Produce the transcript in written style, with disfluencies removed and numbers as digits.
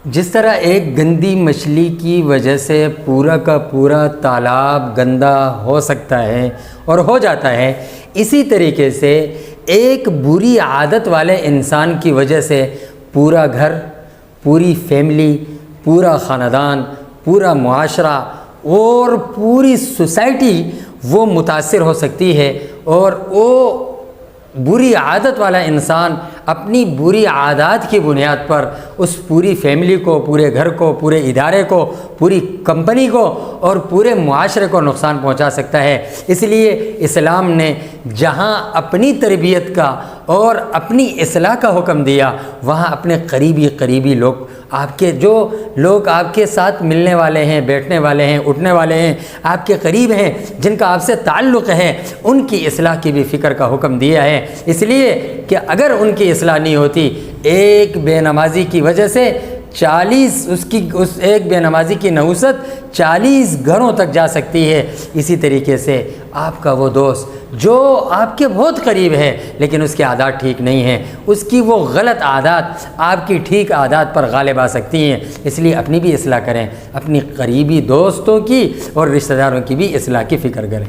جس طرح ایک گندی مچھلی کی وجہ سے پورا کا پورا تالاب گندا ہو سکتا ہے اور ہو جاتا ہے، اسی طریقے سے ایک بری عادت والے انسان کی وجہ سے پورا گھر، پوری فیملی، پورا خاندان، پورا معاشرہ اور پوری سوسائٹی وہ متاثر ہو سکتی ہے، اور وہ بری عادت والا انسان اپنی بری عادات کی بنیاد پر اس پوری فیملی کو، پورے گھر کو، پورے ادارے کو، پوری کمپنی کو اور پورے معاشرے کو نقصان پہنچا سکتا ہے۔ اس لیے اسلام نے جہاں اپنی تربیت کا اور اپنی اصلاح کا حکم دیا، وہاں اپنے قریبی لوگ، آپ کے جو لوگ آپ کے ساتھ ملنے والے ہیں، بیٹھنے والے ہیں، اٹھنے والے ہیں، آپ کے قریب ہیں، جن کا آپ سے تعلق ہے، ان کی اصلاح کی بھی فکر کا حکم دیا ہے۔ اس لیے کہ اگر ان کی اصلاح نہیں ہوتی، ایک بے نمازی کی وجہ سے 40 اس ایک بے نمازی کی نحوست 40 گھروں تک جا سکتی ہے۔ اسی طریقے سے آپ کا وہ دوست جو آپ کے بہت قریب ہے لیکن اس کے عادات ٹھیک نہیں ہیں، اس کی وہ غلط عادات آپ کی ٹھیک عادات پر غالب آ سکتی ہیں۔ اس لیے اپنی بھی اصلاح کریں، اپنی قریبی دوستوں کی اور رشتہ داروں کی بھی اصلاح کی فکر کریں۔